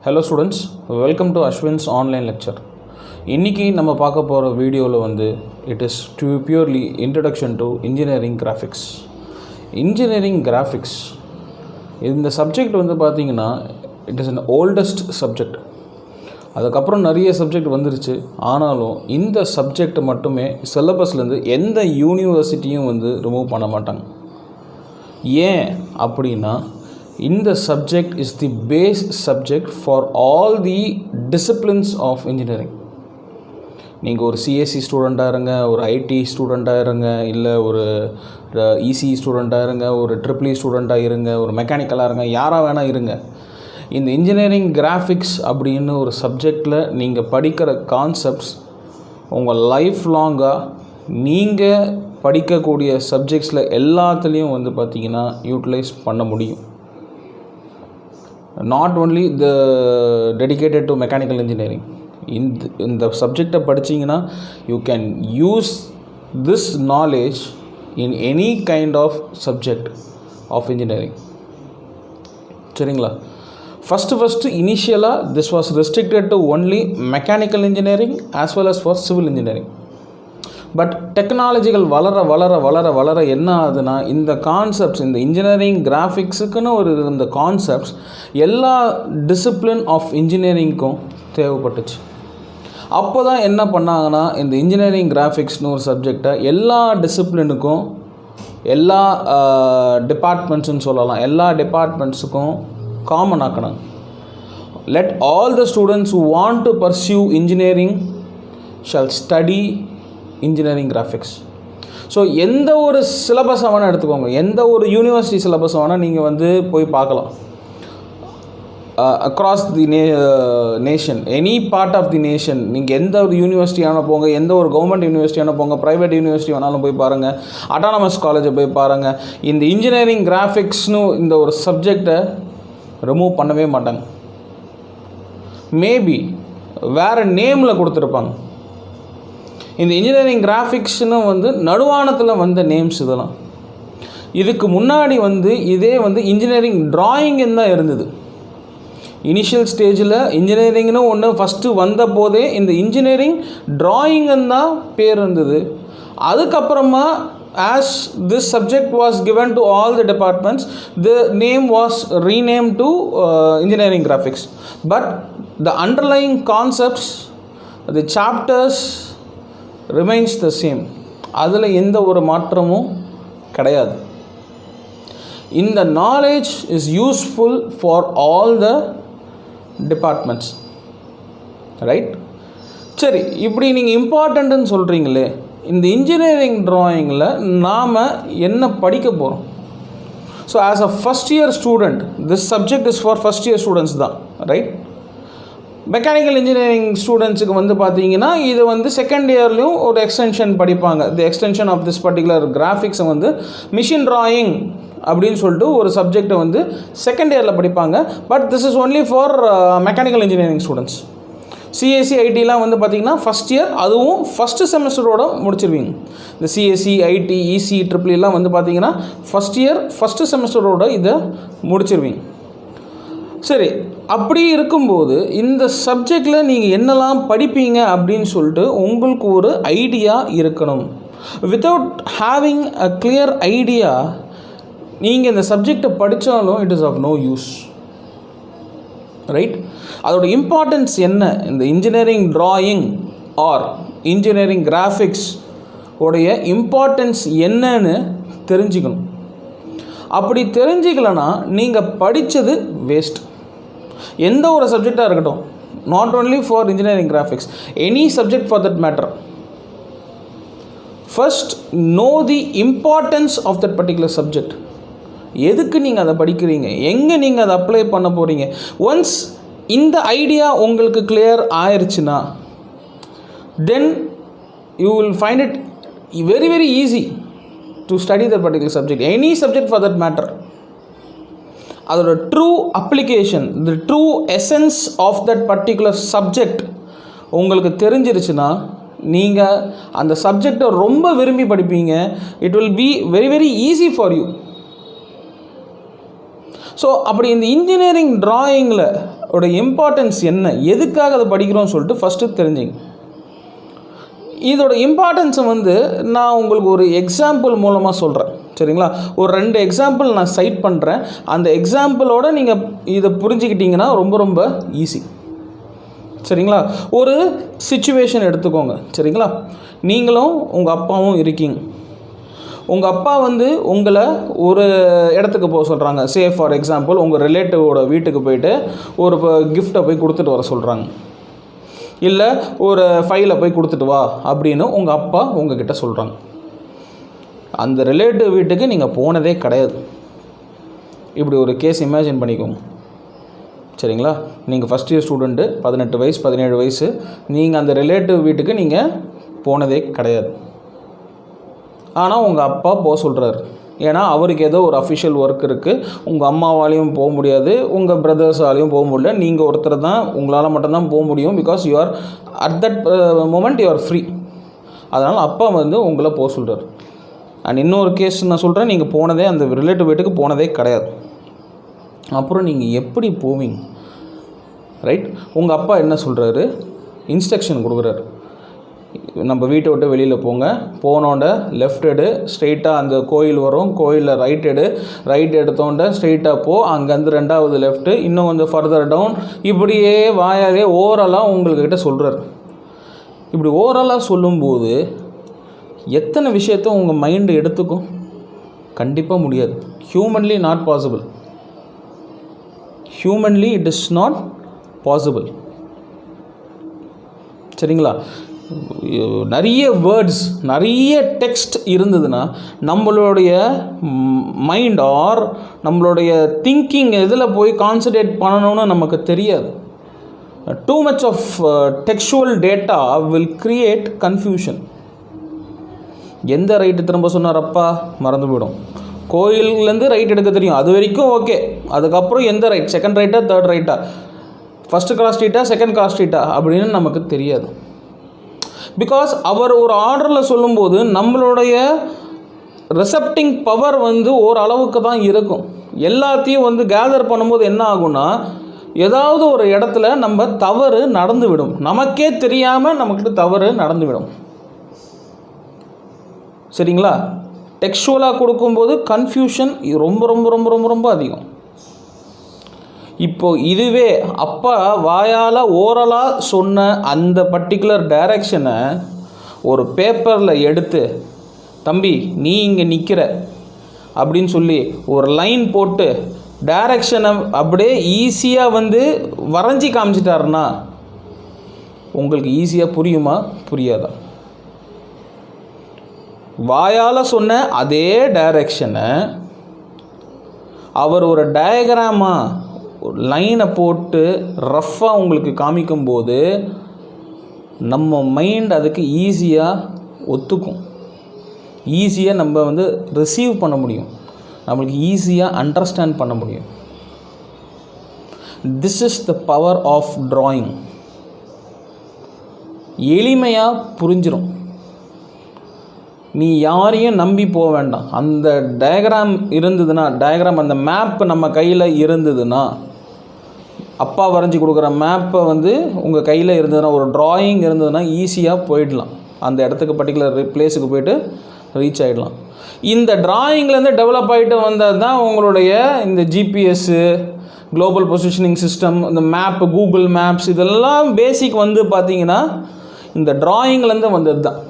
Hello students, welcome to Ashwins online lecture. இன்னைக்கு நம்ம பார்க்க போகிற வீடியோவில் it is purely introduction to engineering graphics. Engineering graphics இந்த சப்ஜெக்ட் பார்த்தீங்கன்னா it is an oldest subject. அதுக்கப்புறம் நிறைய சப்ஜெக்ட் வந்துருச்சு. ஆனாலும் இந்த சப்ஜெக்ட் மட்டுமே சிலபஸ்லேருந்து எந்த யூனிவர்சிட்டியும் ரிமூவ் பண்ண மாட்டாங்க. ஏன் அப்படின்னா இந்த subject is the base subject for all the disciplines of engineering. நீங்கள் ஒரு சிஎஸ்சி ஸ்டூடெண்ட்டாக இருங்க, ஒரு ஐடி ஸ்டூடெண்ட்டாக இருங்க, இல்லை ஒரு இசி ஸ்டூடெண்ட்டாக இருங்க, ஒரு ட்ரிபிள் ஸ்டூடெண்ட்டாக இருங்க, ஒரு மெக்கானிக்கலாக இருங்க, யாராக வேணால் இருங்க. இந்த இன்ஜினியரிங் கிராஃபிக்ஸ் அப்படின்னு ஒரு சப்ஜெக்டில் நீங்கள் படிக்கிற கான்செப்ட்ஸ் உங்கள் லைஃப் லாங்காக நீங்கள் படிக்கக்கூடிய சப்ஜெக்ட்ஸில் எல்லாத்துலேயும் பார்த்திங்கன்னா யூட்டிலைஸ் பண்ண முடியும். Not only the dedicated to mechanical engineering. In the subject படிச்சிங்கன்னா you can use this knowledge in any kind of subject of engineering. சரிங்களா? First initially this was restricted to only mechanical engineering as well as for civil engineering. But டெக்னாலஜிகள் வளர என்ன ஆகுதுன்னா இந்த concepts, இந்த engineering கிராஃபிக்ஸுக்குன்னு இந்த concepts எல்லா discipline of இன்ஜினியரிங்க்கும் தேவைப்பட்டுச்சு. அப்போ தான் என்ன பண்ணாங்கன்னா இந்த இன்ஜினியரிங் கிராஃபிக்ஸ்னு ஒரு சப்ஜெக்டை எல்லா டிசிப்ளினுக்கும், எல்லா டிபார்ட்மெண்ட்ஸுன்னு சொல்லலாம், எல்லா டிபார்ட்மெண்ட்ஸுக்கும் காமன் ஆக்கினாங்க. Let all the students who want to pursue engineering shall study engineering graphics. So எந்த ஒரு சிலபஸை வேணால் எடுத்துக்கோங்க, எந்த ஒரு யூனிவர்சிட்டி சிலபஸை வேணால் நீங்கள் போய் பார்க்கலாம். Across the nation, any part of the nation, நீங்கள் எந்த ஒரு யூனிவர்சிட்டியான போங்க, எந்த ஒரு கவர்மெண்ட் யூனிவர்சிட்டியான போங்க, ப்ரைவேட் யூனிவர்சிட்டி வேணாலும் போய் பாருங்கள், அட்டானமஸ் காலேஜை போய் பாருங்கள். இந்த இன்ஜினியரிங் கிராஃபிக்ஸ்னு இந்த ஒரு சப்ஜெக்டை ரிமூவ் பண்ணவே மாட்டாங்க. மேபி வேறு நேமில் கொடுத்துருப்பாங்க. இந்த இன்ஜினியரிங் கிராஃபிக்ஸ்னு நடுவானத்தில் வந்த நேம்ஸ் இதெல்லாம். இதுக்கு முன்னாடி இதே இன்ஜினியரிங் ட்ராயிங்குன்னு தான் இருந்தது. இனிஷியல் ஸ்டேஜில் இன்ஜினியரிங்னு ஒன்று ஃபஸ்ட்டு வந்த போதே இந்த இன்ஜினியரிங் ட்ராயிங்குன்னு தான் பேர் இருந்தது. அதுக்கப்புறமா as this subject was given to all the departments, the name was renamed to engineering graphics. But the underlying concepts, the chapters remains the same. அதில் எந்த ஒரு மாற்றமும் கிடையாது. இந்த knowledge is useful for all the departments, right? சரி, இப்படி நீங்கள் இம்பார்ட்டண்ட்டுன்னு சொல்கிறீங்களே, இந்த இன்ஜினியரிங் ட்ராயிங்கில் நாம் என்ன படிக்க போகிறோம்? So as a first year student, this subject is for first year students தான், ரைட்? மெக்கானிக்கல் இன்ஜினியரிங் ஸ்டூடெண்ட்ஸுக்கு பார்த்தீங்கன்னா இது செகண்ட் இயர்லேயும் ஒரு எக்ஸ்டென்ஷன் படிப்பாங்க. The extension of this particular கிராஃபிக்ஸை மிஷின் ட்ராயிங் அப்படின்னு சொல்லிட்டு ஒரு சப்ஜெக்டை செகண்ட் இயரில் படிப்பாங்க. But this is only for mechanical engineering students. CSC ஐடிலாம் பார்த்தீங்கன்னா ஃபஸ்ட் இயர், அதுவும் ஃபஸ்ட்டு செமஸ்டரோடு முடிச்சிருவீங்க. இந்த சிஎஸ்சி ஐடி இசி ட்ரிபிள்லாம் பார்த்தீங்கன்னா ஃபஸ்ட் இயர் ஃபஸ்ட்டு செமஸ்டரோடு இதை முடிச்சிருவீங்க. சரி, அப்படி இருக்கும்போது இந்த சப்ஜெக்டில் நீங்கள் என்னெல்லாம் படிப்பீங்க அப்படின்னு சொல்லிட்டு உங்களுக்கு ஒரு ஐடியா இருக்கணும். Without having a clear idea நீங்கள் இந்த சப்ஜெக்டை படித்தாலும் it is of no use, right? அதோட இம்பார்ட்டன்ஸ் என்ன, இந்த engineering drawing or engineering graphics உடைய இம்பார்ட்டன்ஸ் என்னன்னு தெரிஞ்சுக்கணும். அப்படி தெரிஞ்சிக்கலன்னா நீங்கள் படித்தது வேஸ்ட். எந்த ஒரு சப்ஜெக்டாக இருக்கட்டும், not only for engineering graphics, any subject for that matter. First know the importance of that particular subject. எதுக்கு நீங்கள் அதை படிக்கிறீங்க, எங்கே நீங்கள் அதை அப்ளை பண்ண போகிறீங்க. ஒன்ஸ் இந்த ஐடியா உங்களுக்கு கிளியர் ஆயிடுச்சுன்னா then you will find it very very easy to study that particular subject, any subject for that matter. அதோட true application, the true essence of that particular subject உங்களுக்கு தெரிஞ்சிருச்சுன்னா நீங்கள் அந்த சப்ஜெக்டை ரொம்ப விரும்பி படிப்பீங்க. It will be very very easy for you. So அப்படி இந்த இன்ஜினியரிங் ட்ராயிங்கில் ஓட இம்பார்ட்டன்ஸ் என்ன, எதுக்காக அதை படிக்கிறோம்னு சொல்லிட்டு ஃபஸ்ட்டு தெரிஞ்சுங்க. இதோட இம்பார்ட்டன்ஸை வந்து நான் உங்களுக்கு ஒரு எக்ஸாம்பிள் மூலமாக சொல்கிறேன், சரிங்களா? ஒரு 2 எக்ஸாம்பிள் நான் சைட் பண்ணுறேன். அந்த எக்ஸாம்பிளோடு நீங்கள் இதை புரிஞ்சுக்கிட்டிங்கன்னா ரொம்ப ரொம்ப ஈஸி, சரிங்களா? ஒரு சிச்சுவேஷன் எடுத்துக்கோங்க, சரிங்களா? நீங்களும் உங்கள் அப்பாவும் இருக்கீங்க. உங்கள் அப்பா வந்து உங்களை ஒரு இடத்துக்கு போக சொல்கிறாங்க. சே ஃபார் எக்ஸாம்பிள் உங்கள் ரிலேட்டிவோட வீட்டுக்கு போயிட்டு ஒரு கிஃப்ட்டை போய் கொடுத்துட்டு வர சொல்கிறாங்க, இல்லை ஒரு ஃபைலை போய் கொடுத்துட்டு வா அப்படின்னு உங்கள் அப்பா உங்ககிட்ட சொல்கிறாங்க. அந்த ரிலேட்டிவ் வீட்டுக்கு நீங்கள் போனதே கிடையாது. இப்படி ஒரு கேஸ் இமேஜின் பண்ணிக்கோங்க, சரிங்களா? நீங்கள் ஃபஸ்ட் இயர் ஸ்டூடெண்ட்டு, 18 வயசு 17 வயசு, நீங்கள் அந்த ரிலேட்டிவ் வீட்டுக்கு நீங்கள் போனதே கிடையாது. ஆனால் உங்கள் அப்பா போக சொல்கிறாரு. ஏன்னா அவருக்கு ஏதோ ஒரு அஃபிஷியல் ஒர்க் இருக்குது. உங்கள் அம்மாவாலையும் போக முடியாது, உங்கள் பிரதர்ஸாலையும் போக முடியல. நீங்கள் ஒருத்தர் தான், உங்களால் மட்டும்தான் போக முடியும். Because you are at that moment you are free. அதனால் அப்பா வந்து உங்களை போக சொல்கிறார். அண்ட் இன்னொரு கேஸ் நான் சொல்கிறேன், நீங்கள் போனதே அந்த ரிலேட்டிவ் வீட்டுக்கு போனதே கிடையாது. அப்புறம் நீங்கள் எப்படி போவீங்க, ரைட்? உங்கள் அப்பா என்ன சொல்கிறாரு, இன்ஸ்ட்ரக்ஷன் கொடுக்குறாரு. நம்ம வீட்டை விட்டு வெளியில் போங்க, போனோண்ட லெஃப்ட் எடு, ஸ்ட்ரெயிட்டாக அந்த கோயில் வரும், கோயிலில் ரைட் எடுத்தோண்ட ஸ்ட்ரெயிட்டாக போ, அங்கேருந்து 2வது லெஃப்ட்டு, இன்னும் கொஞ்சம் ஃபர்தர் டவுன், இப்படியே வாயாலே ஓரலாக உங்கள்கிட்ட சொல்கிறார். இப்படி ஓரலாக சொல்லும்போது எத்தனை விஷயத்த உங்கள் மைண்டு எடுத்துக்கும்? கண்டிப்பாக முடியாது. Humanly not possible. Humanly it is not possible, சரிங்களா? நிறைய வேர்ட்ஸ், நிறைய டெக்ஸ்ட் இருந்ததுன்னா நம்மளுடைய மைண்ட் ஆர் நம்மளுடைய திங்கிங் எதில் போய் கான்சன்ட்ரேட் பண்ணணும்னு நமக்கு தெரியாது. Too much of textual data will create confusion. எந்த ரைட்டு திரும்ப சொன்னார் அப்பா மறந்து போயிடும். கோயிலேருந்து ரைட் எடுக்க தெரியும், அது வரைக்கும் ஓகே. அதுக்கப்புறம் எந்த ரைட், செகண்ட் ரைட்டா தேர்ட் ரைட்டா, ஃபஸ்ட்டு கிராஸ் ஸ்ட்ரீட்டா செகண்ட் கிராஸ் ஸ்ட்ரீட்டா அப்படின்னு நமக்கு தெரியாது. பிகாஸ் அவர் ஒரு ஆர்டரில் சொல்லும்போது நம்மளுடைய ரிசப்டிங் பவர் வந்து ஓரளவுக்கு தான் இருக்கும். எல்லாத்தையும் வந்து கேதர் பண்ணும்போது என்ன ஆகும்னா, ஏதாவது ஒரு இடத்துல நம்ம தவறு நடந்துவிடும், நமக்கே தெரியாமல் நமக்கு தவறு நடந்துவிடும், சரிங்களா? டெக்ஸ்டுவலாக கொடுக்கும்போது கன்ஃபியூஷன் ரொம்ப ரொம்ப ரொம்ப ரொம்ப ரொம்ப அதிகம். இப்போது இதுவே அப்பா வாயால் ஓரலாக சொன்ன அந்த பர்டிகுலர் டைரக்ஷனை ஒரு பேப்பரில் எடுத்து, தம்பி நீ இங்கே நிற்கிற அப்படின்னு சொல்லி ஒரு லைன் போட்டு டைரக்ஷனை அப்படியே ஈஸியாக வந்து வரைஞ்சி காமிச்சிட்டாருன்னா உங்களுக்கு ஈஸியாக புரியுமா புரியாதா? வாயால் சொன்ன அதே டைரக்ஷனை அவர் ஒரு டயக்ராமாக லைனை போட்டு ரஃப்பாக உங்களுக்கு காமிக்கும்போது நம்ம மைண்ட் அதுக்கு ஈஸியாக ஒத்துக்கும், ஈஸியாக நம்ம வந்து ரிசீவ் பண்ண முடியும், நம்மளுக்கு ஈஸியாக அண்டர்ஸ்டாண்ட் பண்ண முடியும். This is the power of drawing. எளிமையாக புரிஞ்சிடும். நீ யாரையும் நம்பி போக வேண்டாம். அந்த டயக்ராம் இருந்ததுன்னா, டயக்ராம் அந்த மேப் நம்ம கையில் இருந்ததுன்னா, அப்பா வரைஞ்சி கொடுக்குற மேப்பை வந்து உங்கள் கையில் இருந்ததுன்னா, ஒரு ட்ராயிங் இருந்ததுன்னா ஈஸியாக போயிடலாம். அந்த இடத்துக்கு பர்டிகுலர் பிளேஸுக்கு போய்ட்டு ரீச் ஆகிடலாம். இந்த ட்ராயிங்லேருந்து டெவலப் ஆகிட்டு வந்தது தான் உங்களுடைய இந்த ஜிபிஎஸ்ஸு, குளோபல் பொசிஷனிங் சிஸ்டம், இந்த மேப்பு, கூகுள் மேப்ஸ், இதெல்லாம் பேசிக் வந்து பார்த்திங்கன்னா இந்த ட்ராயிங்லேருந்து வந்தது தான்.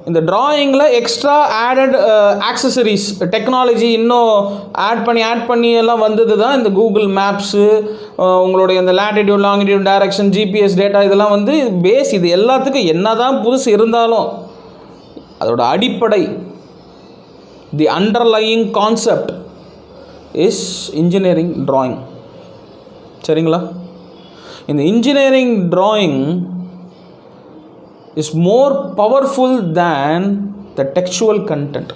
இந்த ட்ராயிங்கில் எக்ஸ்ட்ரா ஆடட் ஆக்சசரிஸ், டெக்னாலஜி இன்னும் ஆட் பண்ணி எல்லாம் வந்தது தான் இந்த கூகுள் மேப்ஸு, உங்களுடைய இந்த latitude longitude direction, GPS data, இதெல்லாம் வந்து பேஸ். இது எல்லாத்துக்கும் என்ன தான் புதுசு இருந்தாலும் அதோட அடிப்படை, the underlying concept is engineering drawing, சரிங்களா? இந்த engineering drawing is more powerful than the textual content,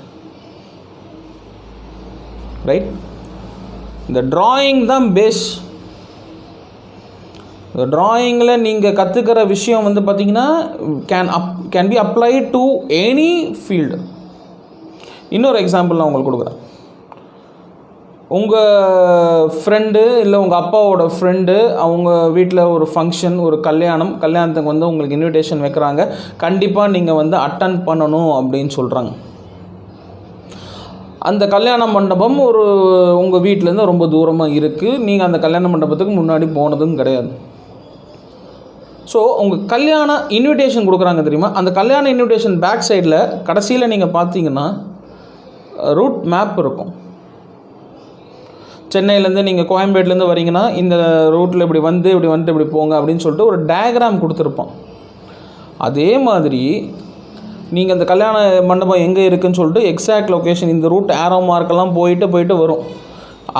right? இந்த drawing தான் பேஸ். இந்த drawingல நீங்கள் கற்றுக்கிற விஷயம் வந்து பார்த்திங்கன்னா can be applied to any field. இன்னொரு எக்ஸாம்பிள் நான் உங்களுக்கு கொடுக்குறேன். உங்கள் ஃப்ரெண்டு இல்லை உங்கள் அப்பாவோட ஃப்ரெண்டு அவங்க வீட்டில் ஒரு ஃபங்க்ஷன், ஒரு கல்யாணத்துக்கு வந்து உங்களுக்கு இன்விடேஷன் வைக்கிறாங்க, கண்டிப்பாக நீங்கள் வந்து அட்டன் பண்ணணும் அப்படின்னு சொல்கிறாங்க. அந்த கல்யாண மண்டபம் உங்கள் வீட்டிலேருந்து ரொம்ப தூரமாக இருக்குது, நீங்கள் அந்த கல்யாண மண்டபத்துக்கு முன்னாடி போனதும் கிடையாது. ஸோ உங்கள் கல்யாண இன்விடேஷன் கொடுக்குறாங்க தெரியுமா, அந்த கல்யாண இன்விடேஷன் பேக் சைடில் கடைசியில் நீங்கள் பார்த்தீங்கன்னா ரூட் மேப் இருக்கும். சென்னையிலேருந்து நீங்கள் கோயம்பேட்லேருந்து வரீங்கன்னா இந்த ரூட்டில் இப்படி வந்துட்டு இப்படி போங்க அப்படின்னு சொல்லிட்டு ஒரு டயக்ராம் கொடுத்துருப்போம். அதே மாதிரி நீங்கள் அந்த கல்யாண மண்டபம் எங்கே இருக்குதுன்னு சொல்லிட்டு எக்ஸாக்ட் லொக்கேஷன், இந்த ரூட் ஆரோ மார்க்கெல்லாம் போயிட்டு வரும்.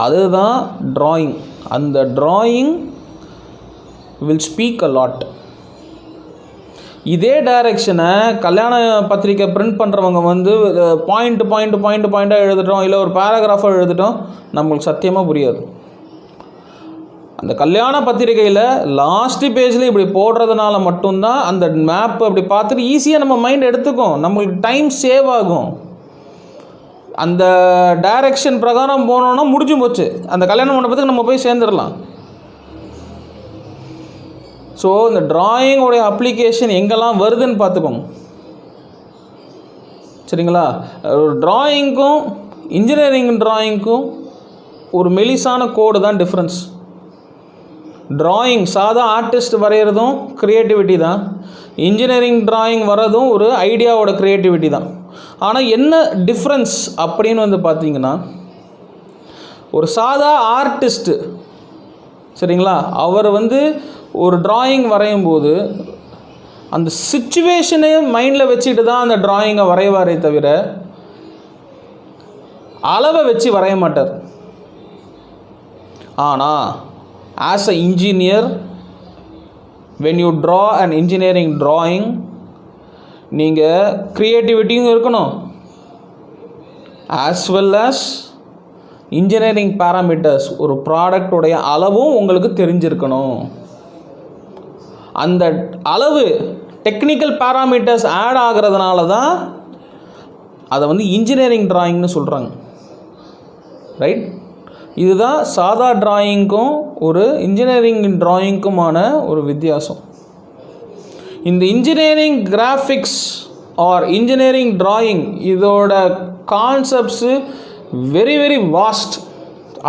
அதுதான் ட்ராயிங். அந்த drawing will speak a lot. இதே டைரெக்ஷனை கல்யாண பத்திரிக்கை பிரிண்ட் பண்ணுறவங்க வந்து பாயிண்ட்டாக எழுதிட்டோம், இல்லை ஒரு பேராகிராஃபாக எழுதிட்டோம், நம்மளுக்கு சத்தியமாக புரியாது. அந்த கல்யாண பத்திரிகையில் லாஸ்ட்டு பேஜில் இப்படி போடுறதுனால மட்டும்தான் அந்த மேப் அப்படி பார்த்துட்டு ஈஸியாக நம்ம மைண்ட் எடுத்துக்கும், நம்மளுக்கு டைம் சேவ் ஆகும். அந்த டைரெக்ஷன் பிரகாரம் போனோன்னா முடிஞ்சு போச்சு, அந்த கல்யாண மண்டபத்துக்கு நம்ம போய் சேர்ந்துடலாம். ஸோ இந்த ட்ராயிங்கோடைய அப்ளிகேஷன் எங்கெல்லாம் வருதுன்னு பார்த்துக்கோங்க, சரிங்களா? ஒரு ட்ராயிங்க்கும் இன்ஜினியரிங் ட்ராயிங்க்கும் ஒரு மெலிசான கோடு தான் டிஃப்ரென்ஸ். ட்ராயிங் சாதா ஆர்டிஸ்ட் வரைகிறதும் க்ரியேட்டிவிட்டி தான், இன்ஜினியரிங் ட்ராயிங் வர்றதும் ஒரு ஐடியாவோட க்ரியேட்டிவிட்டி தான். ஆனால் என்ன டிஃப்ரென்ஸ் அப்படின்னு வந்து பார்த்திங்கன்னா, ஒரு சாதா ஆர்டிஸ்ட்டு, சரிங்களா, அவர் வந்து ஒரு ட்ராயிங் வரையும் போது அந்த சிச்சுவேஷனே மைண்டில் வச்சுட்டு தான் அந்த ட்ராயிங்கை வரைவாரே தவிர அளவை வச்சு வரைய மாட்டார். ஆனால் as a engineer, when you draw an engineering drawing, நீங்கள் க்ரியேட்டிவிட்டியும் இருக்கணும், as well as engineering parameters, ஒரு ப்ராடக்டுடைய அளவும் உங்களுக்கு தெரிஞ்சிருக்கணும். அந்த அளவு டெக்னிக்கல் பேராமீட்டர்ஸ் ஆட் ஆகிறதுனால தான் அதை வந்து இன்ஜினியரிங் ட்ராயிங்னு சொல்கிறாங்க, ரைட்? இதுதான் சாதா ட்ராயிங்க்கும் ஒரு இன்ஜினியரிங் ட்ராயிங்க்குமான ஒரு வித்தியாசம். இந்த engineering graphics or engineering drawing இதோட concepts very very vast,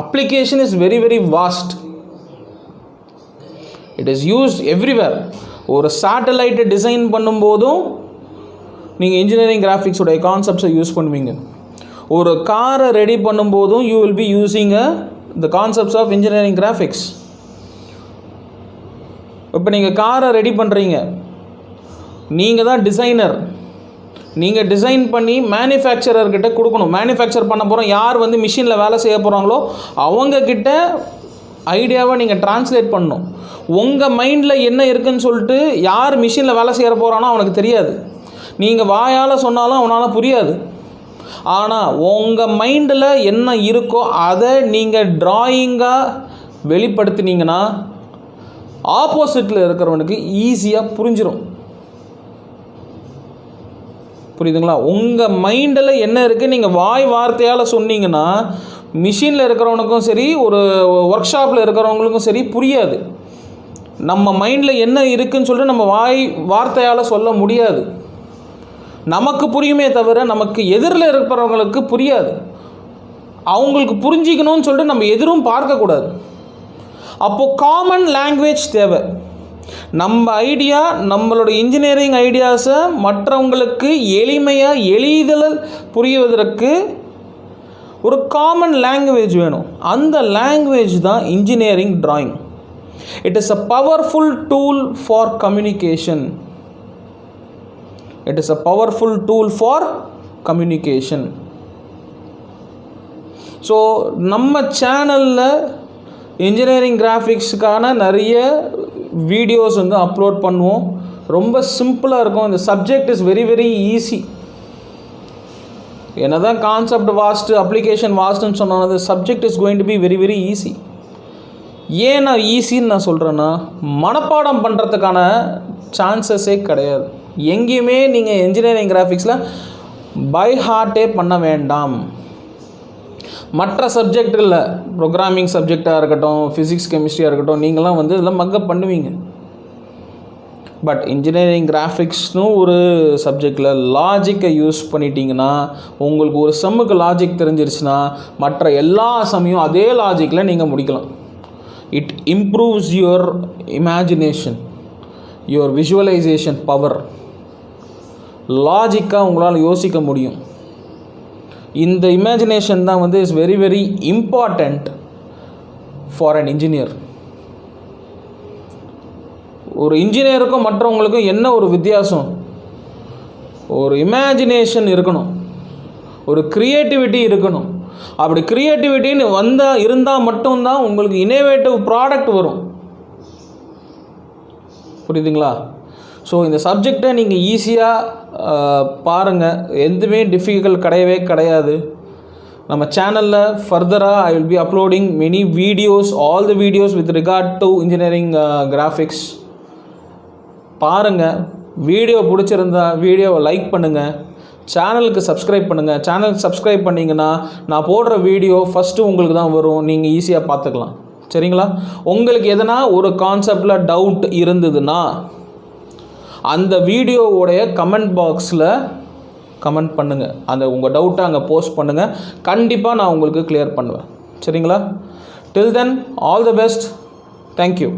application is very very vast, it is used everywhere. ஒரு சேட்டலைட் டிசைன் பண்ணும்போதும் நீங்கள் இன்ஜினியரிங் கிராஃபிக்ஸ் உடைய கான்செப்ட்ஸை யூஸ் பண்ணுவீங்க. ஒரு காரை ரெடி பண்ணும்போதும் you will be using the concepts of engineering graphics. இப்போ நீங்கள் காரை ரெடி பண்ணுறீங்க, நீங்கள் தான் டிசைனர், நீங்கள் டிசைன் பண்ணி மேனுஃபேக்சரர்கிட்ட கொடுக்கணும். மேனுஃபேக்சர் பண்ண போகிறோம், யார் வந்து மிஷினில் வேலை செய்ய போகிறாங்களோ அவங்கக்கிட்ட ஐடியாவை நீங்கள் ட்ரான்ஸ்லேட் பண்ணணும். உங்கள் மைண்டில் என்ன இருக்குதுன்னு சொல்லிட்டு யார் மிஷினில் வேலை செய்ய போகிறானோ அவனுக்கு தெரியாது, நீங்கள் வாயால் சொன்னாலும் அவனால் புரியாது. ஆனால் உங்கள் மைண்டில் என்ன இருக்கோ அதை நீங்கள் ட்ராயிங்காக வெளிப்படுத்தினீங்கன்னா ஆப்போசிட்டில் இருக்கிறவனுக்கு ஈஸியாக புரிஞ்சிடும். புரியுதுங்களா? உங்கள் மைண்டில் என்ன இருக்குது நீங்கள் வாய் வார்த்தையால் சொன்னீங்கன்னா மிஷினில் இருக்கிறவனுக்கும் சரி, ஒரு ஒர்க் ஷாப்பில் இருக்கிறவங்களுக்கும் சரி புரியாது. நம்ம மைண்டில் என்ன இருக்குதுன்னு சொல்லிட்டு நம்ம வாய் வார்த்தையால் சொல்ல முடியாது. நமக்கு புரியுமே தவிர நமக்கு எதிரில் இருக்கிறவங்களுக்கு புரியாது. அவங்களுக்கு புரிஞ்சிக்கணும்னு சொல்லிட்டு நம்ம எதிரும் பார்க்கக்கூடாது. அப்போது காமன் லாங்குவேஜ் தேவை. நம்ம ஐடியா, நம்மளோட இன்ஜினியரிங் ஐடியாஸை மற்றவங்களுக்கு எளிமையாக எளிதில் புரிவதற்கு ஒரு காமன் லாங்குவேஜ் வேணும். அந்த லாங்குவேஜ் தான் engineering drawing. It is a powerful tool for communication. It is a powerful tool for communication. So நம்ம சேனலில் இன்ஜினியரிங் கிராஃபிக்ஸுக்கான நிறைய வீடியோஸ் வந்து அப்லோட் பண்ணுவோம். ரொம்ப சிம்பிளாக இருக்கும். இந்த subject is very very easy. என்ன தான் கான்செப்ட் வாஸ்ட்டு, அப்ளிகேஷன் வாஸ்ட்டுன்னு சொன்னது, subject is going to be very very easy. ஏன் நான் ஈஸின்னு நான் சொல்கிறேன்னா, மனப்பாடம் பண்ணுறதுக்கான சான்சஸே கிடையாது. எங்கேயுமே நீங்கள் இன்ஜினியரிங் கிராஃபிக்ஸில் பை ஹார்ட்டே பண்ண வேண்டாம். மற்ற சப்ஜெக்டில் ப்ரோக்ராமிங் சப்ஜெக்டாக இருக்கட்டும், ஃபிசிக்ஸ் கெமிஸ்ட்ரியாக இருக்கட்டும், நீங்களாம் வந்து இதெல்லாம் மக்கப் பண்ணுவீங்க. பட் இன்ஜினியரிங் கிராஃபிக்ஸ்னு ஒரு சப்ஜெக்டில் லாஜிக்கை யூஸ் பண்ணிட்டீங்கன்னா, உங்களுக்கு ஒரு செம்முக்கு லாஜிக் தெரிஞ்சிருச்சுன்னா மற்ற எல்லா சமயம் அதே லாஜிக்கில் நீங்கள் முடிக்கலாம். It improves your imagination, your visualisation power. லாஜிக்காக உங்களால் யோசிக்க முடியும். இந்த இமேஜினேஷன் தான் வந்து is very very important for an engineer. ஒரு இன்ஜினியருக்கும் மற்றவங்களுக்கும் என்ன ஒரு வித்தியாசம்? ஒரு இமேஜினேஷன் இருக்கணும், ஒரு க்ரியேட்டிவிட்டி இருக்கணும். அப்படி க்ரியேட்டிவிட்டின்னு இருந்தால் மட்டும்தான் உங்களுக்கு இனோவேட்டிவ் ப்ராடக்ட் வரும். புரியுதுங்களா? ஸோ இந்த சப்ஜெக்டை நீங்கள் ஈஸியாக பாருங்கள், எதுவுமே டிஃபிகல்ட் கிடையவே கிடையாது. நம்ம சேனலில் ஃபர்தராக I will be uploading many videos, all the videos with regard to engineering graphics. பாருங்கள். வீடியோ பிடிச்சிருந்தா வீடியோவை லைக் பண்ணுங்கள், சேனலுக்கு சப்ஸ்கிரைப் பண்ணுங்கள். சேனலுக்கு சப்ஸ்கிரைப் பண்ணிங்கன்னா நான் போடுற வீடியோ ஃபஸ்ட்டு உங்களுக்கு தான் வரும், நீங்கள் ஈஸியாக பார்த்துக்கலாம். சரிங்களா? உங்களுக்கு எதனா ஒரு கான்செப்டில் டவுட் இருந்ததுன்னா அந்த வீடியோவோடைய கமெண்ட் பாக்ஸில் கமெண்ட் பண்ணுங்கள். அந்த உங்கள் டவுட்டை அங்கே போஸ்ட் பண்ணுங்கள். கண்டிப்பாக நான் உங்களுக்கு கிளியர் பண்ணுவேன். சரிங்களா? டில் தென், ஆல் த பெஸ்ட். தேங்க்யூ.